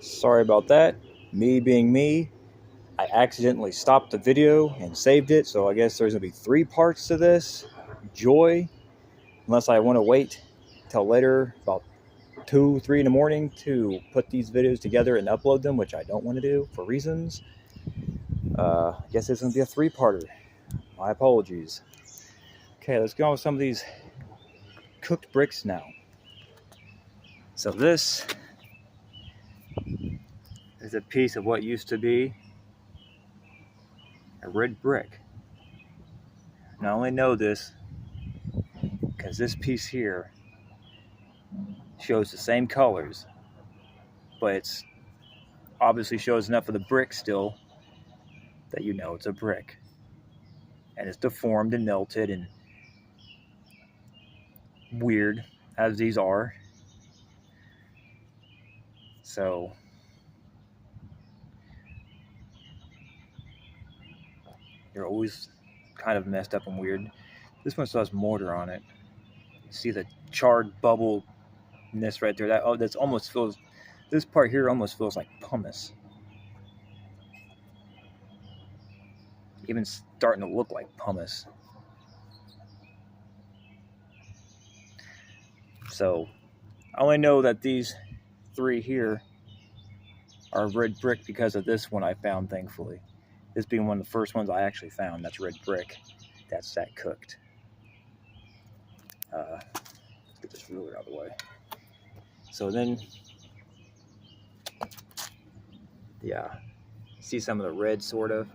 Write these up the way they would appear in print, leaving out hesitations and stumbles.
Sorry about that. Me being me, I accidentally stopped the video and saved it, so I guess there's going to be 3 parts to this. Joy, unless I want to wait till later, about 2, 3 in the morning to put these videos together and upload them, which I don't want to do for reasons. I guess it's going to be a 3-parter. My apologies. Okay, let's go on with some of these cooked bricks now. So this is a piece of what used to be a red brick. And I only know this because this piece here shows the same colors, but it's obviously shows enough of the brick still that you know it's a brick. And it's deformed and melted and weird, as these are. So they're always kind of messed up and weird. This one still has mortar on it. You see the charred bubbleness right there. That's almost feels. This part here almost feels like pumice. Even starting to look like pumice. So I only know that these 3 here are red brick because of this one I found, thankfully. This being one of the first ones I actually found. That's red brick. That's that cooked. Let's get this ruler out of the way. So then, yeah, see some of the red sort of.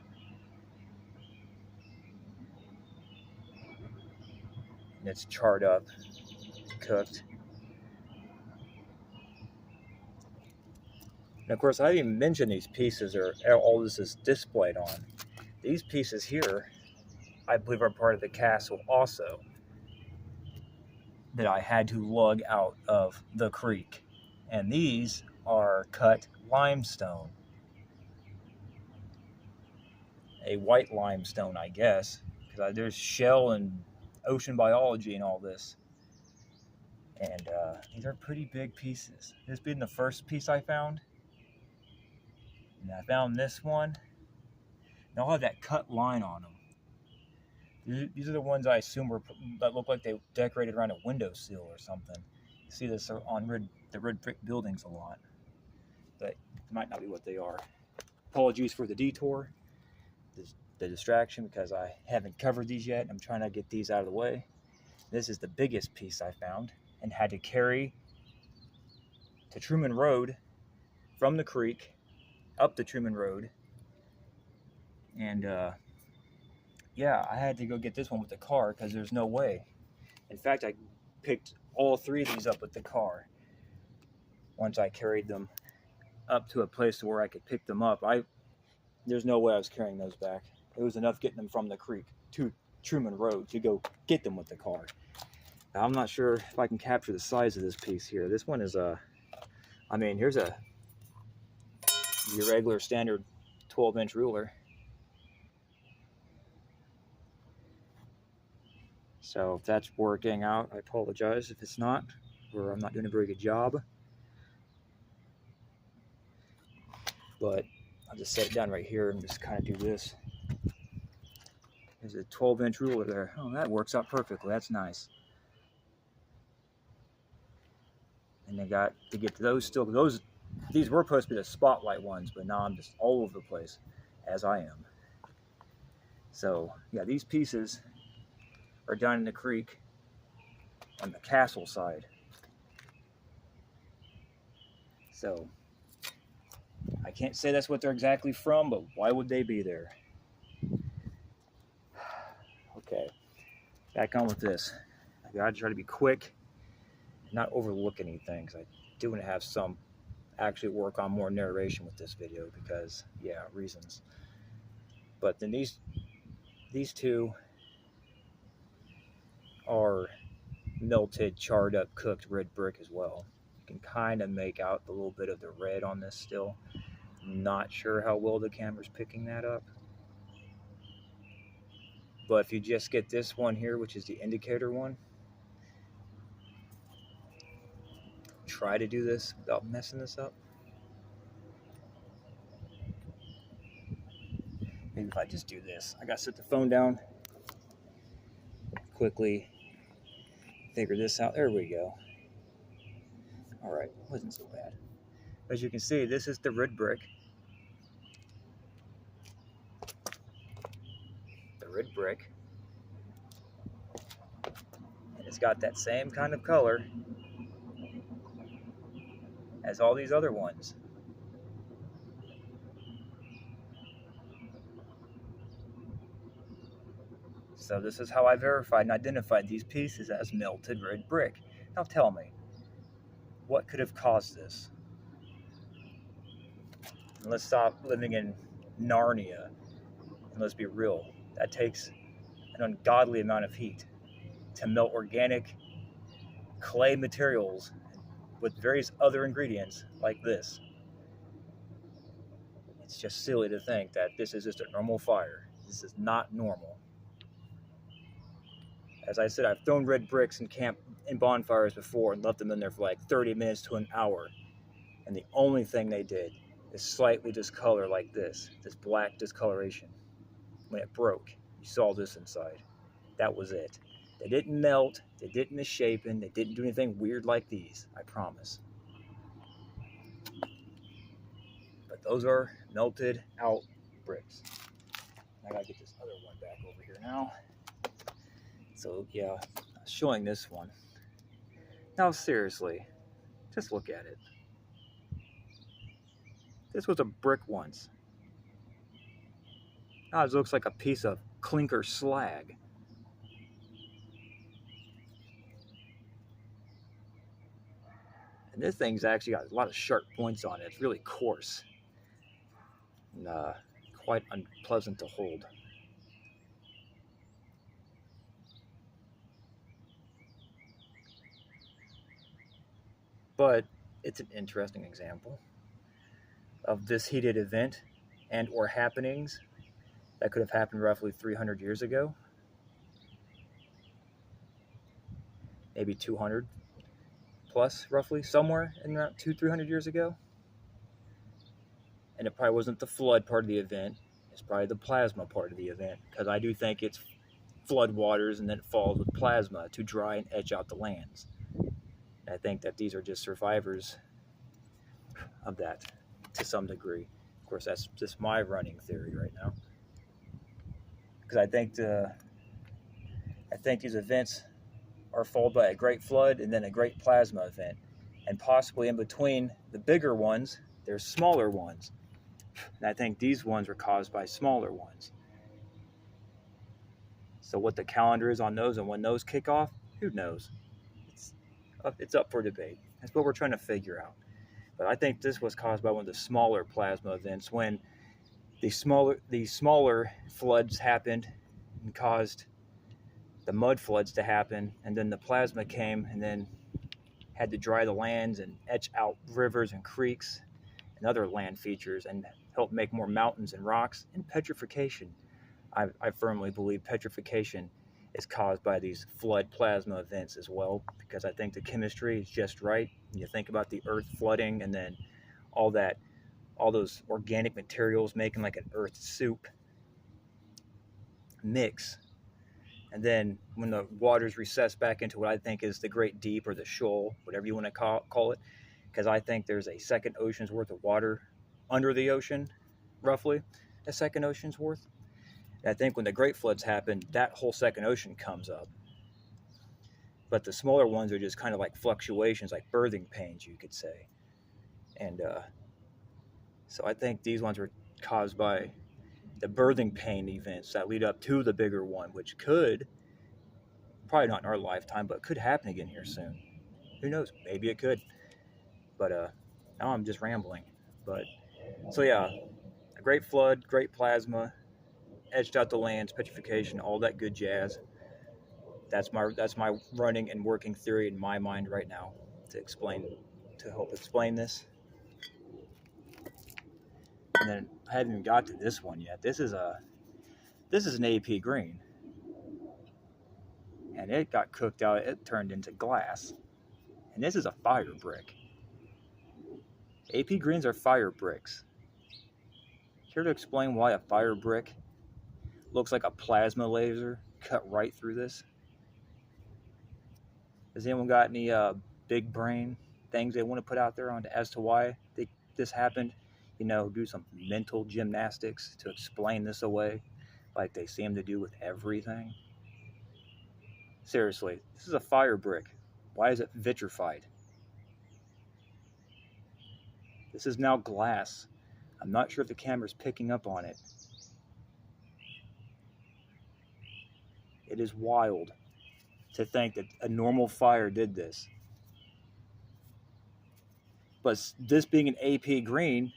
And it's charred up, cooked. And of course, I didn't even mention these pieces or all this is displayed on. These pieces here, I believe, are part of the castle also, that I had to lug out of the creek. And these are cut limestone. A white limestone, I guess, because there's shell and ocean biology and all this. And these are pretty big pieces. This being the first piece I found. And I found this one. They all have that cut line on them. These are the ones I assume that look like they decorated around a windowsill or something. You see this on the red brick buildings a lot. But it might not be what they are. Apologies for the detour, the distraction, because I haven't covered these yet. I'm trying to get these out of the way. This is the biggest piece I found and had to carry to Truman Road from the creek up the Truman Road. And yeah, I had to go get this one with the car because there's no way. In fact, I picked all 3 of these up with the car. Once I carried them up to a place where I could pick them up, there's no way I was carrying those back. It was enough getting them from the creek to Truman Road to go get them with the car. Now, I'm not sure if I can capture the size of this piece here. This one is here's your regular standard 12-inch ruler. So if that's working out, I apologize if it's not, or I'm not doing a very good job. But I'll just set it down right here and just kind of do this. There's a 12-inch ruler there. Oh, that works out perfectly. That's nice. And they got to get to those still. These were supposed to be the spotlight ones, but now I'm just all over the place, as I am. So yeah, these pieces are down in the creek on the castle side. So I can't say that's what they're exactly from, but why would they be there? Okay, back on with this. I gotta try to be quick and not overlook anything, because I do want to have some actually work on more narration with this video because, yeah, reasons. But then these 2 are melted, charred up, cooked red brick as well. You can kind of make out a little bit of the red on this still. Not sure how well the camera's picking that up. But if you just get this one here, which is the indicator one, try to do this without messing this up. Maybe if I just do this. I gotta set the phone down. Quickly figure this out. There we go. Alright, wasn't so bad. As you can see, this is the red brick. The red brick. And it's got that same kind of color as all these other ones. So this is how I verified and identified these pieces as melted red brick. Now tell me, what could have caused this? And let's stop living in Narnia, and let's be real. That takes an ungodly amount of heat to melt organic clay materials with various other ingredients like this. It's just silly to think that this is just a normal fire. This is not normal. As I said, I've thrown red bricks in bonfires before and left them in there for like 30 minutes to an hour. And the only thing they did is slightly discolor like this black discoloration. When it broke, you saw this inside. That was it. They didn't melt, they didn't misshapen, they didn't do anything weird like these, I promise. But those are melted out bricks. I gotta get this other one back over here now. So yeah, showing this one. Now seriously, just look at it. This was a brick once. Now it looks like a piece of clinker slag. And this thing's actually got a lot of sharp points on it. It's really coarse and quite unpleasant to hold. But it's an interesting example of this heated event and or happenings that could have happened roughly 300 years ago. Maybe 200 plus, roughly, somewhere in around 200-300 years ago. And it probably wasn't the flood part of the event. It's probably the plasma part of the event, because I do think it's flood waters and then it falls with plasma to dry and etch out the lands. And I think that these are just survivors of that to some degree. Of course, that's just my running theory right now, because I think these events are followed by a great flood and then a great plasma event, and possibly in between the bigger ones there's smaller ones, and I think these ones were caused by smaller ones. So what the calendar is on those and when those kick off, who knows? It's up for debate. That's what we're trying to figure out. But I think this was caused by one of the smaller plasma events, when the smaller floods happened and caused the mud floods to happen, and then the plasma came and then had to dry the lands and etch out rivers and creeks and other land features and help make more mountains and rocks. And petrification, I firmly believe petrification is caused by these flood plasma events as well, because I think the chemistry is just right. You think about the earth flooding and then all those organic materials making like an earth soup mix. And then when the waters recess back into what I think is the Great Deep or the shoal, whatever you want to call it, because I think there's a second ocean's worth of water under the ocean, roughly a second ocean's worth. And I think when the great floods happen, that whole second ocean comes up. But the smaller ones are just kind of like fluctuations, like birthing pains, you could say. And so I think these ones were caused by the birthing pain events that lead up to the bigger one, which could, probably not in our lifetime, but could happen again here soon. Who knows? Maybe it could. But now I'm just rambling. But so yeah, a great flood, great plasma, etched out the lands, petrification, all that good jazz. That's my running and working theory in my mind right now to help explain this. And then I haven't even got to this one yet. This is an AP green, and it got cooked out. It turned into glass, and this is a fire brick. AP greens are fire bricks. Care to explain why a fire brick looks like a plasma laser cut right through this. Has anyone got any big brain things they want to put out there on as to why this happened? You know, do some mental gymnastics to explain this away, like they seem to do with everything. Seriously, this is a fire brick. Why is it vitrified? This is now glass. I'm not sure if the camera's picking up on it. It is wild to think that a normal fire did this. But this being an AP green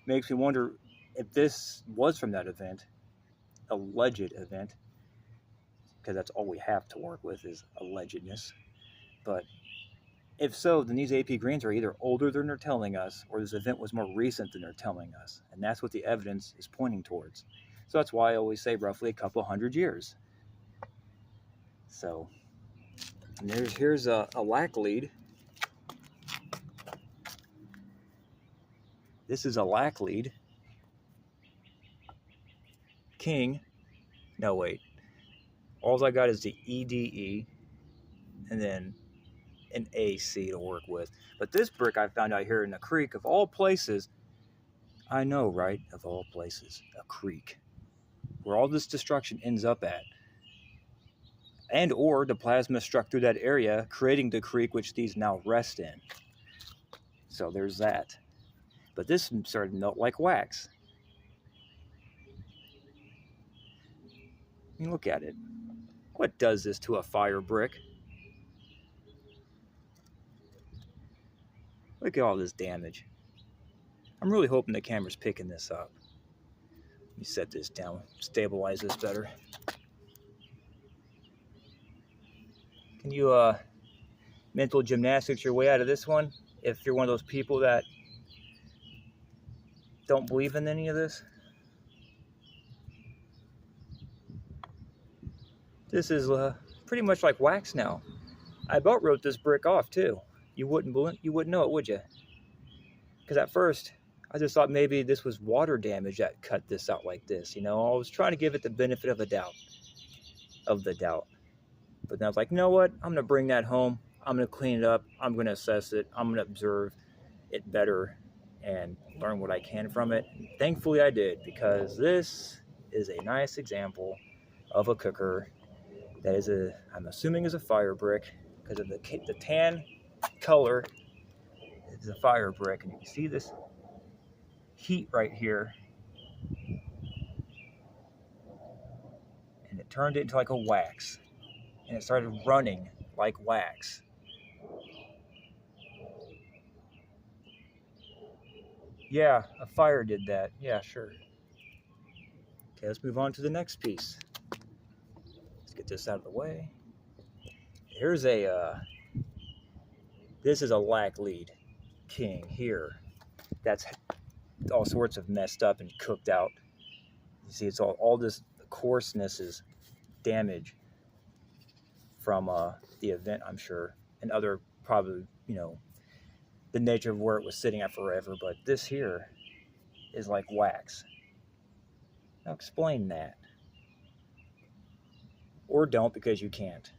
makes me wonder if this was from that event, alleged event, because that's all we have to work with is allegedness. But if so, then these AP greens are either older than they're telling us, or this event was more recent than they're telling us. And that's what the evidence is pointing towards. So that's why I always say roughly a couple hundred years. So here's a lac lead. This is a lac lead. King. No, wait. All I got is the EDE and then an AC to work with. But this brick I found out here in the creek, of all places, I know, right? Of all places, a creek. Where all this destruction ends up at. And or the plasma struck through that area, creating the creek which these now rest in. So there's that. But this started to melt like wax. I mean, look at it. What does this to a fire brick? Look at all this damage. I'm really hoping the camera's picking this up. Let me set this down, stabilize this better. Can you mental gymnastics your way out of this one if you're one of those people that don't believe in any of this? This is pretty much like wax now. I about wrote this brick off too. You wouldn't know it, would you? Because at first, I just thought maybe this was water damage that cut this out like this. You know, I was trying to give it the benefit of the doubt. But then I was like, you know what? I'm going to bring that home. I'm going to clean it up. I'm going to assess it. I'm going to observe it better and learn what I can from it. Thankfully, I did, because this is a nice example of a cooker that is I'm assuming is a fire brick, because of the tan color. It's a fire brick, and you can see this heat right here, and it turned it into like a wax, and it started running like wax. Yeah, a fire did that. Yeah, sure. Okay, let's move on to the next piece. Let's get this out of the way. Here's this is a lac lead king here. That's all sorts of messed up and cooked out. You see, it's all this coarseness is damage from the event, I'm sure, and other probably, you know, the nature of where it was sitting at forever. But this here is like wax. Now explain that. Or don't, because you can't.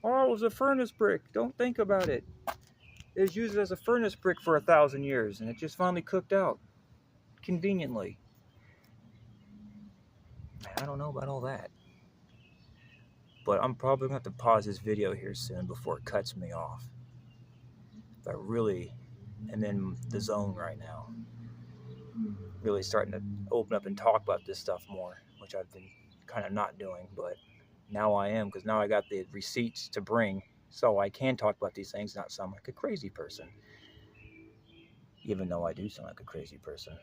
Oh, it was a furnace brick. Don't think about it. It was used as a furnace brick for 1,000 years, and it just finally cooked out. Conveniently. I don't know about all that. But I'm probably going to have to pause this video here soon before it cuts me off. But really am in the zone right now. Really starting to open up and talk about this stuff more, which I've been kind of not doing, but now I am, because now I got the receipts to bring, so I can talk about these things, not sound like a crazy person. Even though I do sound like a crazy person.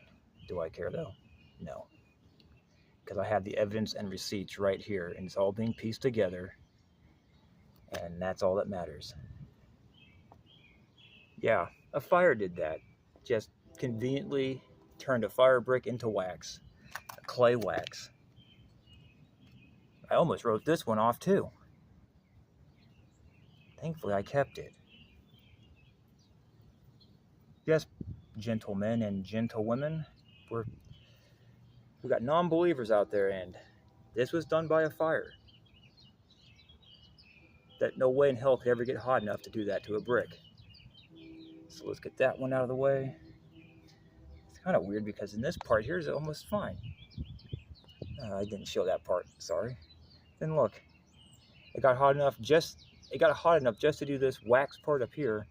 Do I care though? No. Because I have the evidence and receipts right here, and it's all being pieced together, and that's all that matters. Yeah, a fire did that. Just conveniently turned a fire brick into wax. A clay wax. I almost wrote this one off too. Thankfully, I kept it. Yes, gentlemen and gentlewomen, we're We got non-believers out there, and this was done by a fire. That no way in hell could ever get hot enough to do that to a brick. So let's get that one out of the way. It's kind of weird because in this part here is almost fine. I didn't show that part, sorry. Then look, it got hot enough just to do this wax part up here,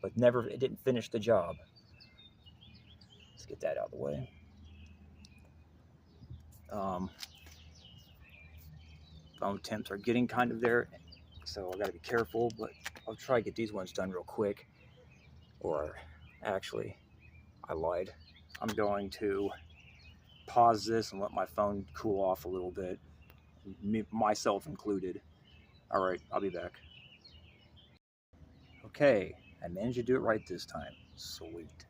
but it didn't finish the job. Let's get that out of the way. Bone temps are getting kind of there, so I gotta be careful, but I'll try to get these ones done real quick. Or actually, I lied. I'm going to pause this and let my phone cool off a little bit, myself included. All right, I'll be back. Okay, I managed to do it right this time. Sweet.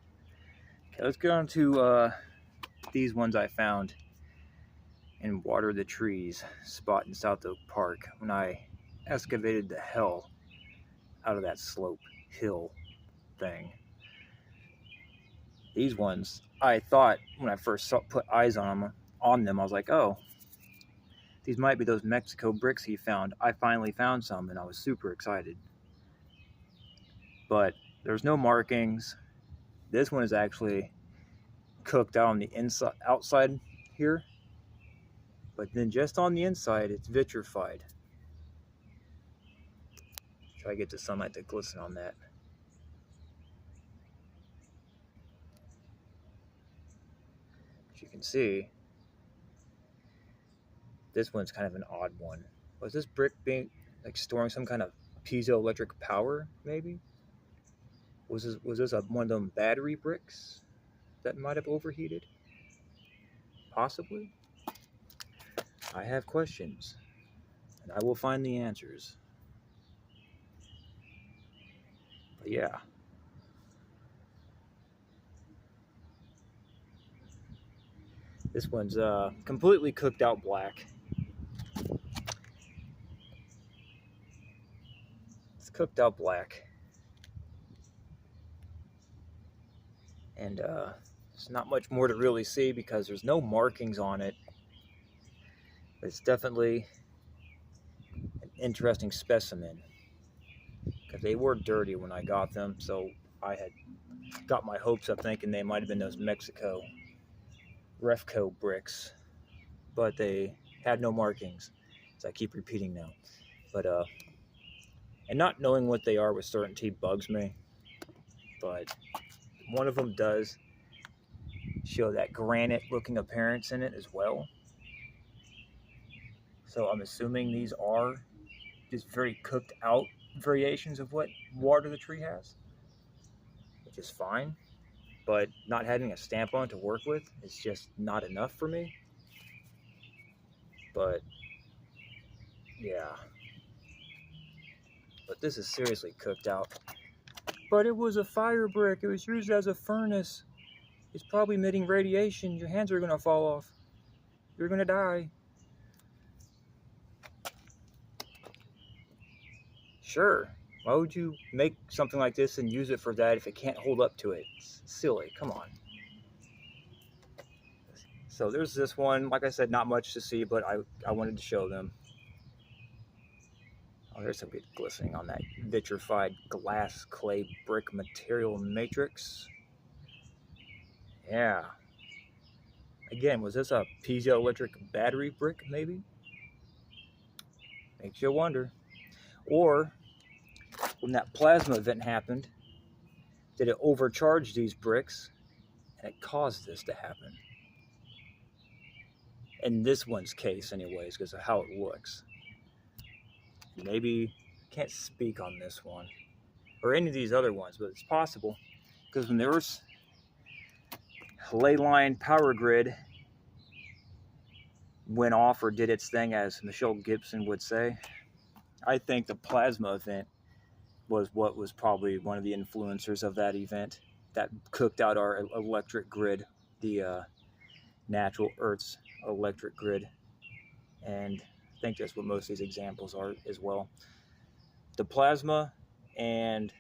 Okay, let's get on to these ones I found in Water the Trees spot in South Oak Park when I excavated the hell out of that slope hill thing. These ones, I thought when I first put eyes on them, I was like, oh, these might be those Mexico bricks he found. I finally found some, and I was super excited. But there's no markings. This one is actually cooked out on the outside here, but then just on the inside, it's vitrified. Try to get the sunlight to glisten on that. As you can see, this one's kind of an odd one. Was this brick being like storing some kind of piezoelectric power, maybe? Was this one of them battery bricks that might have overheated? Possibly. I have questions, and I will find the answers. But yeah. This one's completely cooked out black. It's cooked out black. And there's not much more to really see because there's no markings on it. But it's definitely an interesting specimen, because they were dirty when I got them, so I had got my hopes up thinking they might have been those Mexico Refco bricks, but they had no markings, so I keep repeating now. But and not knowing what they are with certainty bugs me, but one of them does show that granite looking appearance in it as well. So I'm assuming these are just very cooked out variations of what Water the Tree has, which is fine. But not having a stamp on it to work with is just not enough for me. But yeah. But this is seriously cooked out. But it was a fire brick. It was used as a furnace. It's probably emitting radiation. Your hands are gonna fall off. You're gonna die. Sure. Why would you make something like this and use it for that if it can't hold up to it? It's silly. Come on. So there's this one. Like I said, not much to see, but I wanted to show them. Oh, there's some good glistening on that vitrified glass clay brick material matrix. Yeah. Again, was this a piezoelectric battery brick, maybe? Makes you wonder. Or, when that plasma event happened, did it overcharge these bricks and it caused this to happen? In this one's case, anyways, because of how it looks. Maybe, can't speak on this one, or any of these other ones, but it's possible. Because when there was ley line power grid went off or did its thing, as Michelle Gibson would say, I think the plasma event was what was probably one of the influencers of that event that cooked out our electric grid, the natural Earth's electric grid. And I think that's what most of these examples are as well. The plasma and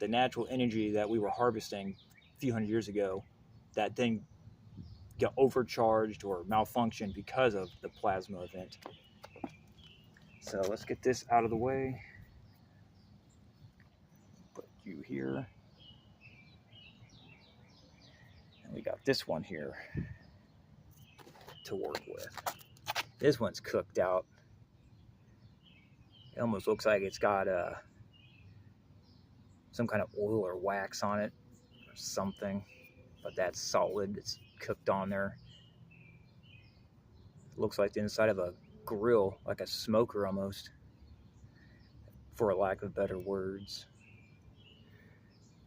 the natural energy that we were harvesting a few hundred years ago, that thing get overcharged or malfunction because of the plasma event. So let's get this out of the way. Put you here. And we got this one here to work with. This one's cooked out. It almost looks like it's got some kind of oil or wax on it or something, but that's solid. It's cooked on there. It looks like the inside of a grill, like a smoker almost, for a lack of better words.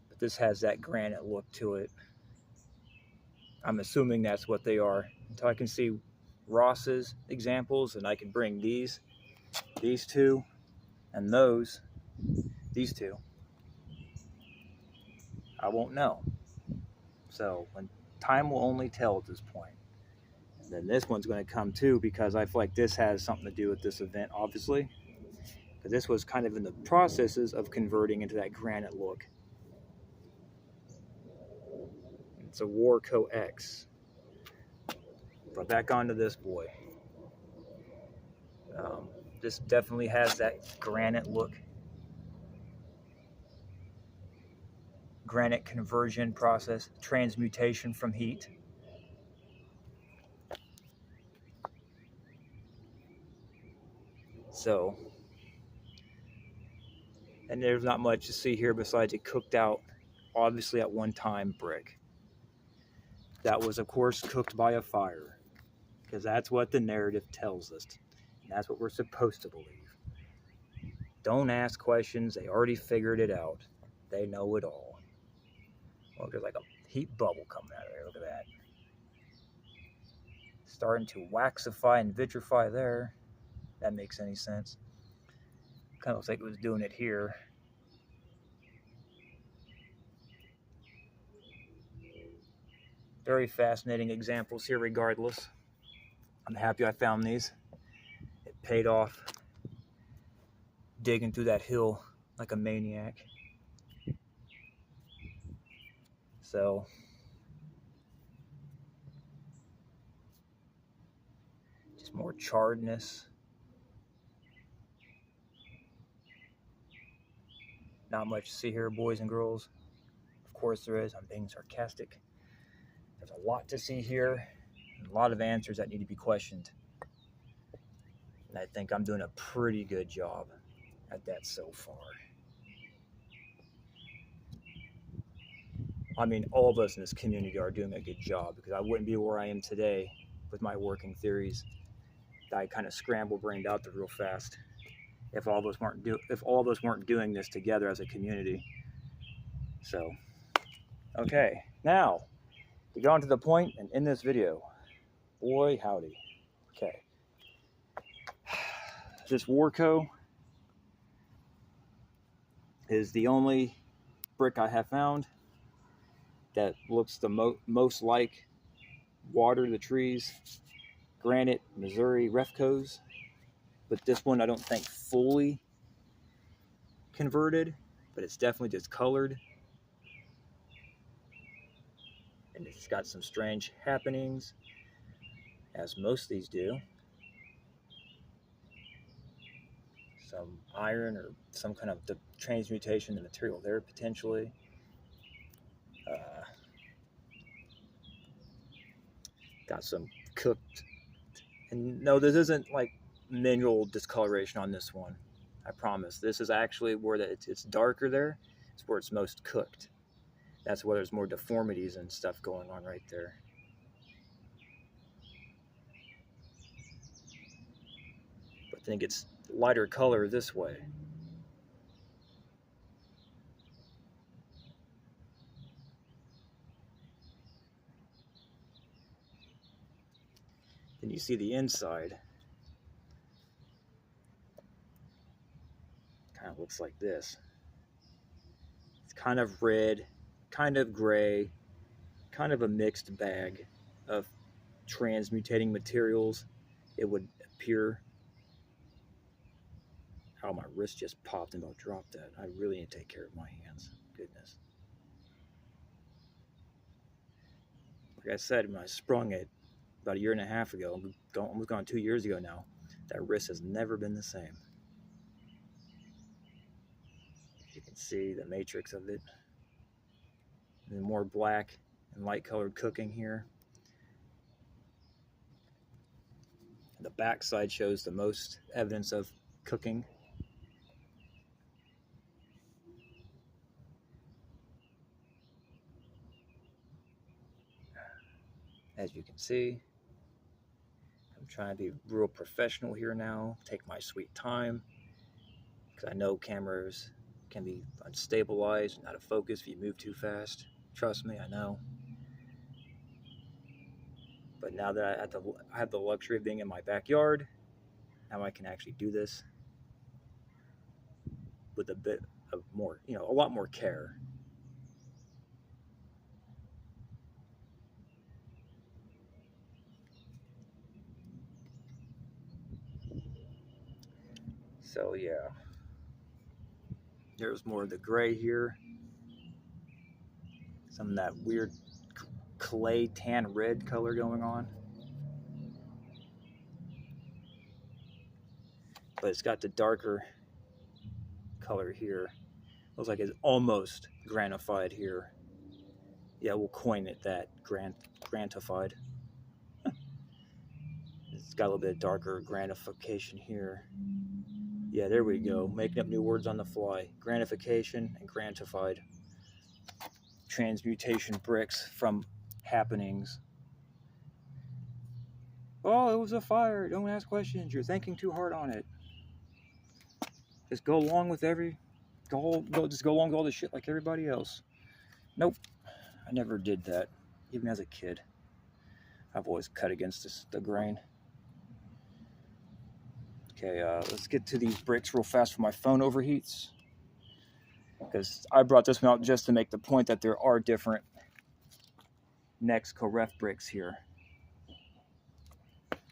But this has that granite look to it. I'm assuming that's what they are. Until I can see Ross's examples, and I can bring these two, and these two, I won't know. So when time will only tell at this point. And then this one's going to come too, because I feel like this has something to do with this event, obviously. Because this was kind of in the processes of converting into that granite look. It's a Warco X. But back onto this boy. This definitely has that granite look. Granite conversion process, transmutation from heat. So, and there's not much to see here besides it cooked out, obviously at one time, brick. That was, of course, cooked by a fire, because that's what the narrative tells us. And that's what we're supposed to believe. Don't ask questions. They already figured it out. They know it all. Oh, there's like a heat bubble coming out of there. Look at that. Starting to waxify and vitrify there. That makes any sense. Kind of looks like it was doing it here. Very fascinating examples here regardless. I'm happy I found these. It paid off digging through that hill like a maniac. So just more charredness. Not much to see here, boys and girls. Of course there is. I'm being sarcastic. There's a lot to see here. A lot of answers that need to be questioned. And I think I'm doing a pretty good job at that so far. I mean, all of us in this community are doing a good job, because I wouldn't be where I am today with my working theories. I kind of scramble-brained out there real fast. If all of us weren't doing this together as a community. So, okay, now to get on to the point and end this video. Boy, howdy. Okay. This Warco is the only brick I have found that looks the most like Water the Trees, Granite, Missouri Refcos. But this one I don't think fully converted, but it's definitely discolored. And it's got some strange happenings, as most of these do. Some iron or some kind of transmutation in the material there, potentially. Got some cooked. And no, this isn't like mineral discoloration on this one. I promise. This is actually where it's darker there. It's where it's most cooked. That's where there's more deformities and stuff going on right there. But I think it's lighter color this way. Then you see the inside. Kind of looks like this. It's kind of red, kind of gray, kind of a mixed bag of transmutating materials, it would appear. How my wrist just popped and about dropped that. I really need to take care of my hands. Goodness. like I said, when I sprung it about 1.5 years ago, almost gone 2 years ago now, that wrist has never been the same. You can see the matrix of it. And more black and light colored cooking here. The back side shows the most evidence of cooking. As you can see, I'm trying to be real professional here now, take my sweet time, because I know cameras can be unstabilized and out of focus if you move too fast. Trust me, I know. But now that I have the luxury of being in my backyard, now I can actually do this with a bit of more, a lot more care. So yeah, there's more of the gray here. Some of that weird clay tan red color going on. But it's got the darker color here. Looks like it's almost granitified here. Yeah, we'll coin it that, granitified. It's got a little bit of darker granitification here. Yeah, there we go. Making up new words on the fly. Granitification and granitified. Transmutation bricks from happenings. Oh, it was a fire. Don't ask questions. You're thinking too hard on it. Just go along with just go along with all this shit like everybody else. Nope. I never did that, even as a kid. I've always cut against the grain. Okay, let's get to these bricks real fast before my phone overheats. Because I brought this one out just to make the point that there are different Mexico ref bricks here.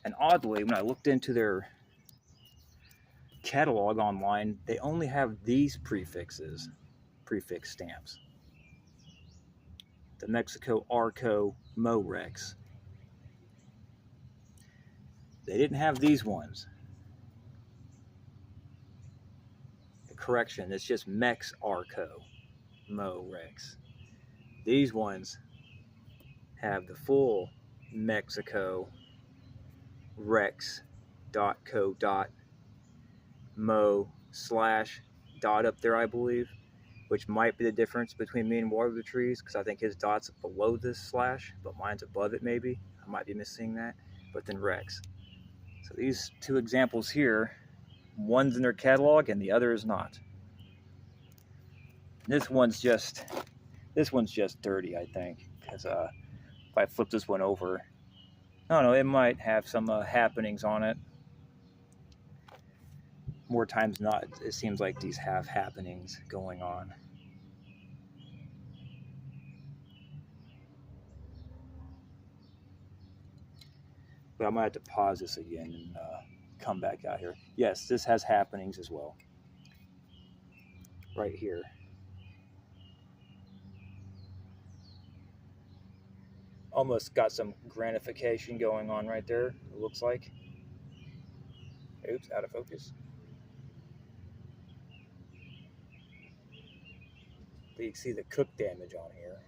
And oddly, when I looked into their catalog online, they only have these prefix stamps. The Mexico Arco Morex. They didn't have these ones. Correction, it's just Mex Arco Morex. These ones have the full Mexico Rex.co.mo / dot up there, I believe, which might be the difference between me and Water the Trees, because I think his dot's below this slash, but mine's above it maybe. I might be missing that, but then Rex. So these two examples here, one's in their catalog and the other is not. This one's just dirty, I think, because if I flip this one over, I don't know, it might have some happenings on it. More times than not, it seems like these have happenings going on. But I might have to pause this again and come back out here. Yes, this has happenings as well. Right here. Almost got some granification going on right there, it looks like. Oops, out of focus. But you can see the cook damage on here.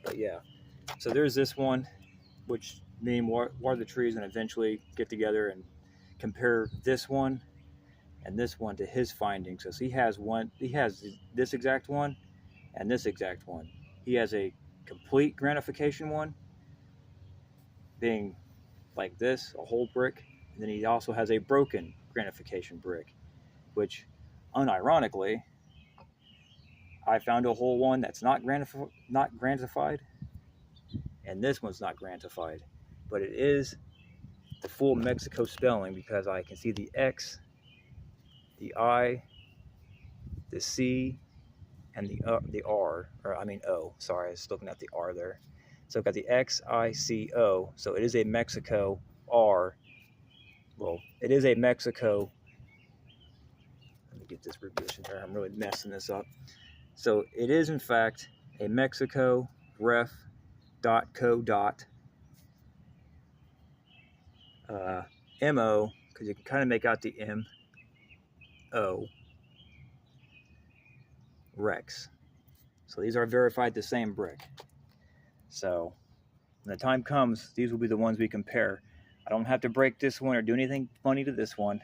But yeah, so there's this one, which me and Water the Trees and eventually get together and compare this one and this one to his findings. So he has this exact one and this exact one. He has a complete granification one, being like this, a whole brick, and then he also has a broken granification brick, which unironically, I found a whole one that's not granitified, and this one's not granitified, but it is the full Mexico spelling, because I can see the X, the I, the C, and the R, or I mean O. Sorry, I was looking at the R there. So I've got the X, I, C, O. So it is a Mexico R. Well, it is a Mexico. Let me get this revision here. I'm really messing this up. So it is in fact a Mexico ref.co. MO, because you can kind of make out the MO Rex. So these are verified the same brick. So when the time comes, these will be the ones we compare. I don't have to break this one or do anything funny to this one,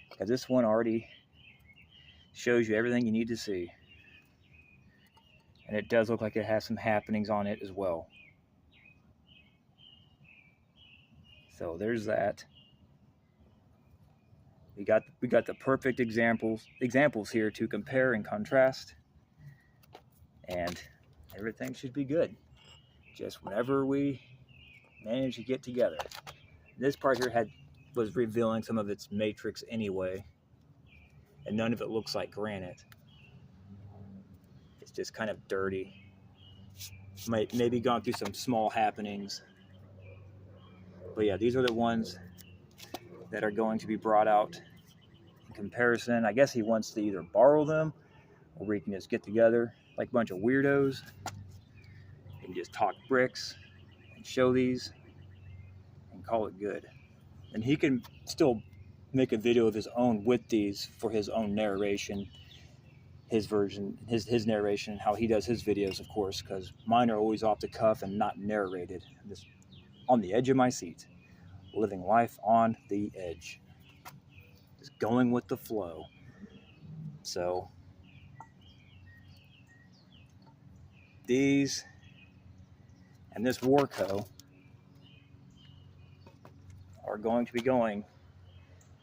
because this one already shows you everything you need to see. And it does look like it has some happenings on it as well. So there's that. We got the perfect examples here to compare and contrast, and everything should be good. Just whenever we manage to get together. This part here was revealing some of its matrix anyway, and none of it looks like granite. It's just kind of dirty. Maybe gone through some small happenings. But yeah, these are the ones that are going to be brought out in comparison. I guess he wants to either borrow them, or we can just get together like a bunch of weirdos and just talk bricks and show these and call it good. And he can still make a video of his own with these for his own narration, his version, his narration, and how he does his videos, of course, because mine are always off the cuff and not narrated. I'm just on the edge of my seat, living life on the edge, just going with the flow. So these and this Warco are going to be going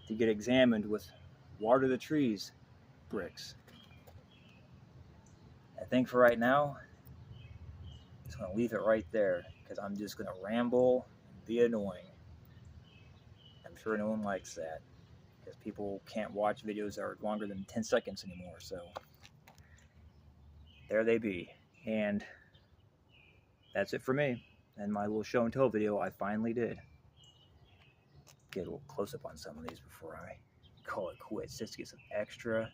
to get examined with Water the Trees bricks. I think for right now, I'm just going to leave it right there, because I'm just going to ramble and be annoying. I'm sure no one likes that, because people can't watch videos that are longer than 10 seconds anymore. So there they be. And that's it for me. And my little show and tell video I finally did. Get a little close up on some of these before I call it quits, just to get some extra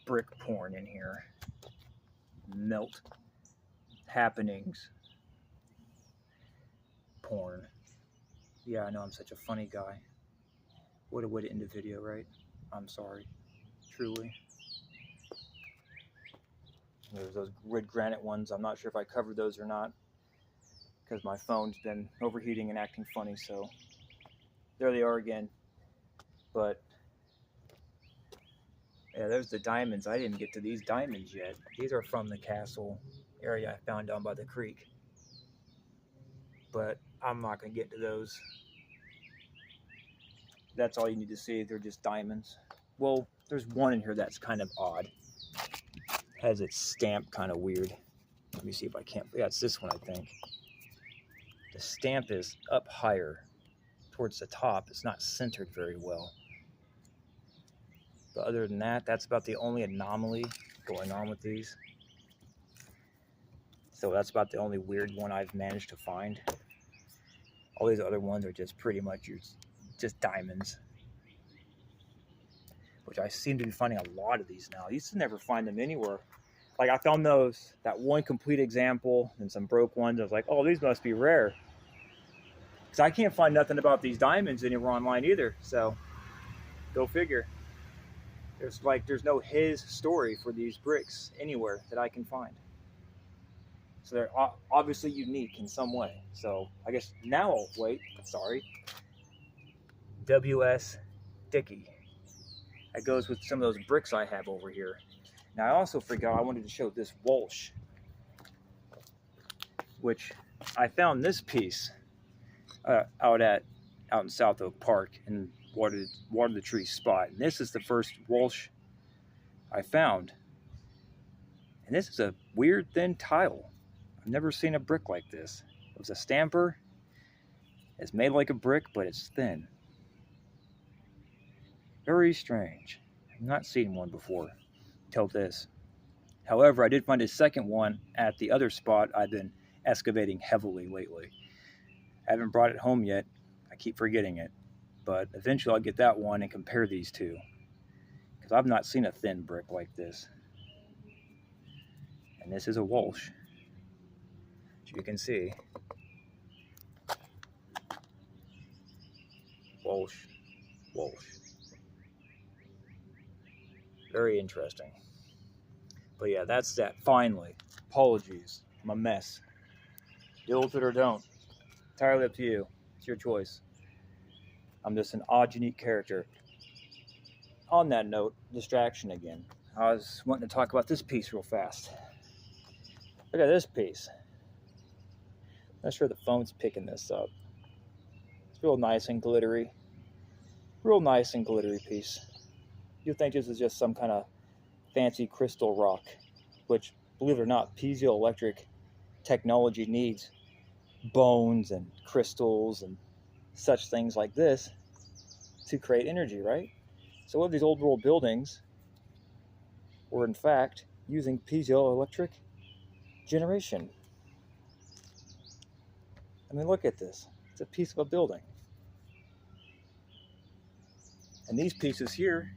brick porn in here. Melt happenings porn. Yeah, I know I'm such a funny guy. What a way to end a video, right? I'm sorry. Truly. There's those red granite ones. I'm not sure if I covered those or not, because my phone's been overheating and acting funny, so there they are again. But yeah, there's the diamonds. I didn't get to these diamonds yet. These are from the castle area I found down by the creek, but I'm not going to get to those. That's all you need to see. They're just diamonds. Well, there's one in here that's kind of odd. Has its stamp kind of weird. Let me see if I can't. Yeah, it's this one, I think. The stamp is up higher towards the top. It's not centered very well. But other than that, that's about the only anomaly going on with these. So that's about the only weird one I've managed to find. All these other ones are just pretty much just diamonds, which I seem to be finding a lot of these now. I used to never find them anywhere. Like, I found that one complete example and some broke ones. I was like, oh, these must be rare, because I can't find nothing about these diamonds anywhere online either. So go figure. There's no his story for these bricks anywhere that I can find. So they're obviously unique in some way. So I guess now, wait, sorry. W.S. Dickey. That goes with some of those bricks I have over here. Now I also forgot I wanted to show this Walsh, which I found this piece out in South Oak Park in Water the Tree spot. And this is the first Walsh I found. And this is a weird thin tile. I've never seen a brick like this. It was a stamper. It's made like a brick, but it's thin. Very strange. I've not seen one before till this. However, I did find a second one at the other spot I've been excavating heavily lately. I haven't brought it home yet. I keep forgetting it. But eventually I'll get that one and compare these two, because I've not seen a thin brick like this. And this is a Walsh, as you can see. Walsh. Very interesting. But yeah, that's that. Finally, apologies. I'm a mess. Deal with it or don't. Entirely up to you. It's your choice. I'm just an odd, unique character. On that note, distraction again. I was wanting to talk about this piece real fast. Look at this piece. Not sure the phone's picking this up. It's real nice and glittery. Real nice and glittery piece. You'd think this is just some kind of fancy crystal rock, which, believe it or not, piezoelectric technology needs bones and crystals and such things like this to create energy, right? So what if these old world buildings were in fact using piezoelectric generation? I mean, look at this. It's a piece of a building. And these pieces here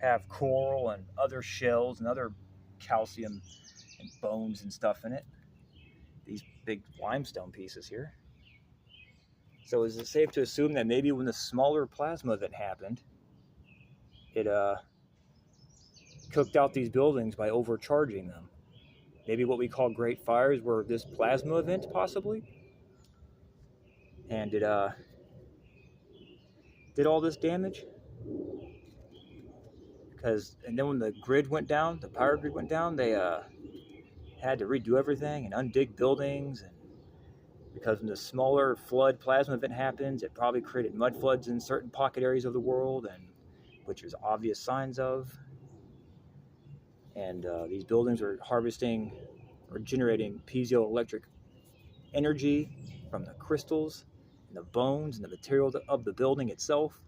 have coral and other shells and other calcium and bones and stuff in it. These big limestone pieces here. So is it safe to assume that maybe when the smaller plasma event happened, it cooked out these buildings by overcharging them? Maybe what we call great fires were this plasma event, possibly? And it did all this damage? And then when the grid went down, the power grid went down, they had to redo everything and undig buildings. And because when the smaller flood plasma event happens, it probably created mud floods in certain pocket areas of the world, and which there's obvious signs of. And these buildings are harvesting or generating piezoelectric energy from the crystals and the bones and the material of the building itself.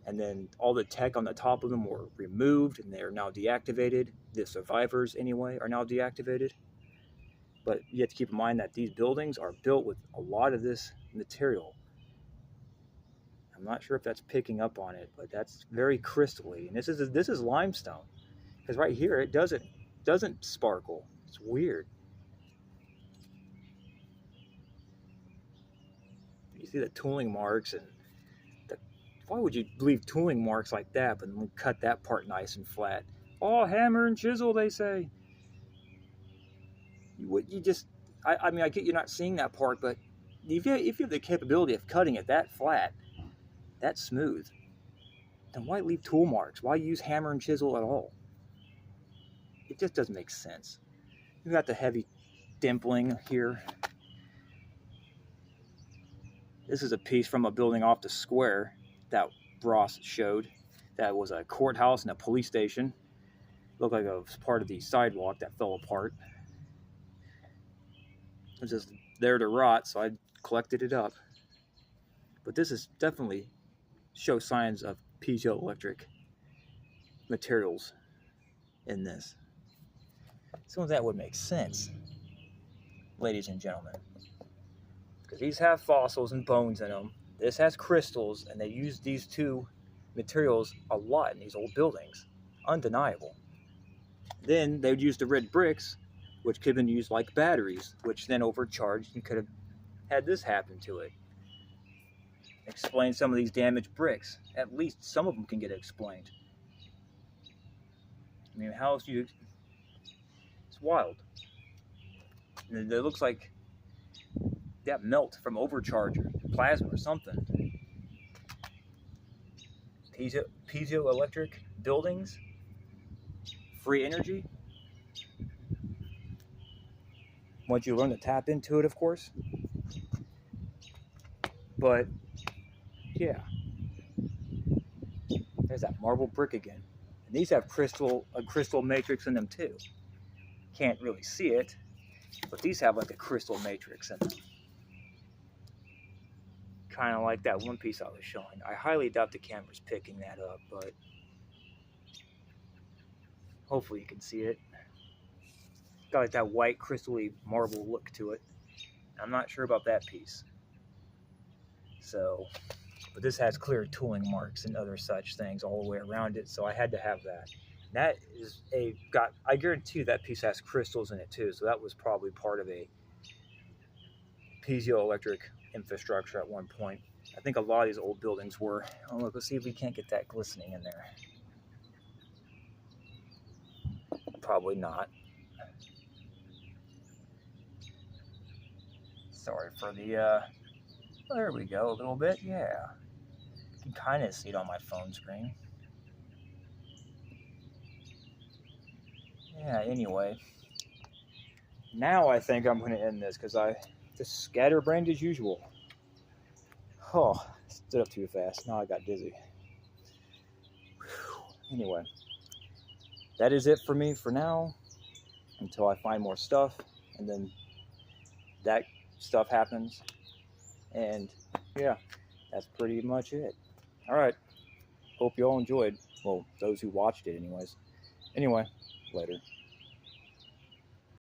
And then all the tech on the top of them were removed and they are now deactivated. The survivors, anyway, are now deactivated. But you have to keep in mind that these buildings are built with a lot of this material. I'm not sure if that's picking up on it, but that's very crystally. And this is limestone, because right here it doesn't sparkle. It's weird. You see the tooling marks, and why would you leave tooling marks like that, but then cut that part nice and flat? Oh, hammer and chisel, they say. I mean, I get you're not seeing that part, but if you have the capability of cutting it that flat, that smooth, then why leave tool marks? Why use hammer and chisel at all? It just doesn't make sense. You've got the heavy dimpling here. This is a piece from a building off the square that Ross showed. That was a courthouse and a police station. Looked like it was part of the sidewalk that fell apart. It was just there to rot, so I collected it up. But this is definitely shows signs of piezoelectric materials in this. Some of that would make sense, ladies and gentlemen, because these have fossils and bones in them. This has crystals, and they use these two materials a lot in these old buildings. Undeniable. Then they would use the red bricks, which could have been used like batteries, which then overcharged and could have had this happen to it. Explain some of these damaged bricks. At least some of them can get explained. I mean, how else do you... It's wild. It looks like that melt from overcharge or plasma or something. Piezoelectric buildings, free energy. Once you learn to tap into it, of course. But yeah, there's that marble brick again. And these have a crystal matrix in them too. Can't really see it, but these have like a crystal matrix in them. Kind of like that one piece I was showing. I highly doubt the camera's picking that up, but hopefully you can see it. Got like that white crystally marble look to it. I'm not sure about that piece. So, but this has clear tooling marks and other such things all the way around it, so I had to have that. That is I guarantee you that piece has crystals in it too. So that was probably part of a piezoelectric infrastructure at one point. I think a lot of these old buildings were. Oh, look, let's see if we can't get that glistening in there. Probably not. Sorry for the, there we go, a little bit, yeah. You can kind of see it on my phone screen. Yeah, anyway. Now I think I'm going to end this because I just scatterbrained as usual. Oh, stood up too fast. Now I got dizzy. Whew. Anyway, that is it for me for now until I find more stuff, and then that stuff happens. And yeah, that's pretty much it. All right. Hope you all enjoyed. Well, those who watched it anyways. Anyway, later.